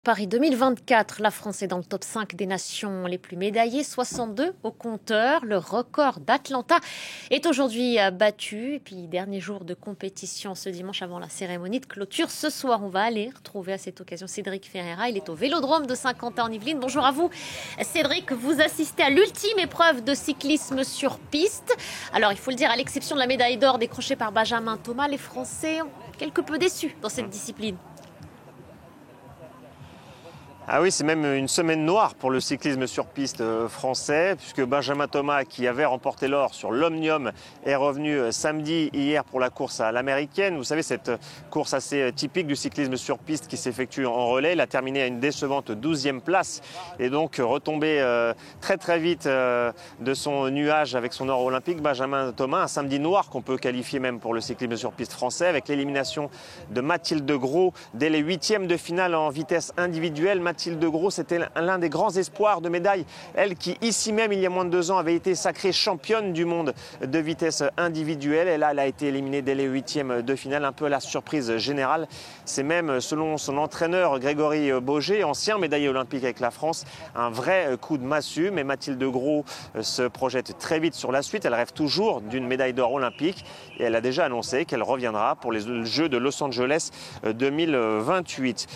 Paris 2024, la France est dans le top 5 des nations les plus médaillées, 62 au compteur. Le record d'Atlanta est aujourd'hui battu. Et puis, dernier jour de compétition ce dimanche avant la cérémonie de clôture. Ce soir, on va aller retrouver à cette occasion Cédric Ferreira. Il est au Vélodrome de Saint-Quentin en Yvelines. Bonjour à vous. Cédric, vous assistez à l'ultime épreuve de cyclisme sur piste. Alors, il faut le dire, à l'exception de la médaille d'or décrochée par Benjamin Thomas, les Français ont quelque peu déçus dans cette discipline. Ah oui, c'est même une semaine noire pour le cyclisme sur piste français, puisque Benjamin Thomas, qui avait remporté l'or sur l'Omnium, est revenu samedi hier pour la course à l'américaine. Vous savez, cette course assez typique du cyclisme sur piste qui s'effectue en relais. Il a terminé à une décevante 12e place et donc retombé très vite de son nuage avec son or olympique. Benjamin Thomas, un samedi noir qu'on peut qualifier même pour le cyclisme sur piste français, avec l'élimination de Mathilde Gros dès les 8e de finale en vitesse individuelle. Mathilde Gros, c'était l'un des grands espoirs de médaille. Elle qui, ici même, il y a moins de 2 ans, avait été sacrée championne du monde de vitesse individuelle. Et là, elle a été éliminée dès les 8e de finale, un peu à la surprise générale. C'est même, selon son entraîneur Grégory Boger, ancien médaillé olympique avec la France, un vrai coup de massue. Mais Mathilde Gros se projette très vite sur la suite. Elle rêve toujours d'une médaille d'or olympique. Et elle a déjà annoncé qu'elle reviendra pour les Jeux de Los Angeles 2028.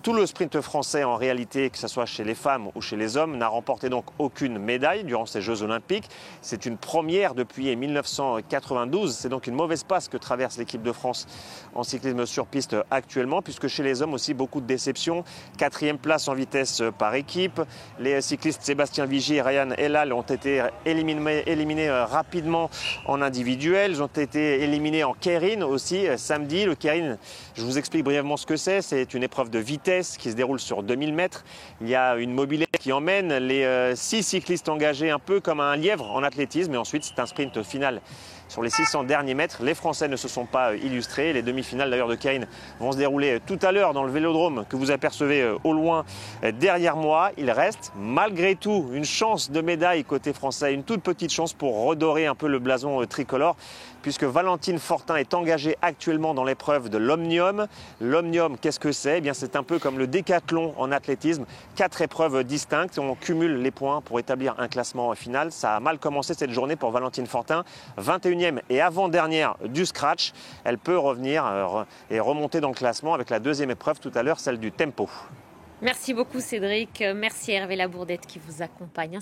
Tout le sprint français, en réalité, que ce soit chez les femmes ou chez les hommes, n'a remporté donc aucune médaille durant ces Jeux olympiques. C'est une première depuis 1992. C'est donc une mauvaise passe que traverse l'équipe de France en cyclisme sur piste actuellement, puisque chez les hommes aussi, beaucoup de déceptions. 4e place en vitesse par équipe. Les cyclistes Sébastien Vigier et Ryan Ellal ont été éliminés rapidement en individuel. Ils ont été éliminés en keirin aussi samedi. Le keirin, je vous explique brièvement ce que c'est. C'est une épreuve de vitesse qui se déroule sur 2000 mètres. Il y a une mobilette qui emmène les 6 cyclistes engagés un peu comme un lièvre en athlétisme. Et ensuite, c'est un sprint final sur les 600 derniers mètres. Les Français ne se sont pas illustrés. Les demi-finales d'ailleurs de keirin vont se dérouler tout à l'heure dans le Vélodrome que vous apercevez au loin derrière moi. Il reste malgré tout une chance de médaille côté français, une toute petite chance pour redorer un peu le blason tricolore, puisque Valentine Fortin est engagée actuellement dans l'épreuve de l'Omnium. L'Omnium, qu'est-ce que c'est? Eh bien, c'est un peu comme le décathlon en athlétisme. 4 épreuves distinctes. On cumule les points pour établir un classement final. Ça a mal commencé cette journée pour Valentine Fortin. 21e et avant-dernière du scratch. Elle peut revenir et remonter dans le classement avec la 2e épreuve tout à l'heure, celle du tempo. Merci beaucoup Cédric. Merci à Hervé Labourdette qui vous accompagne.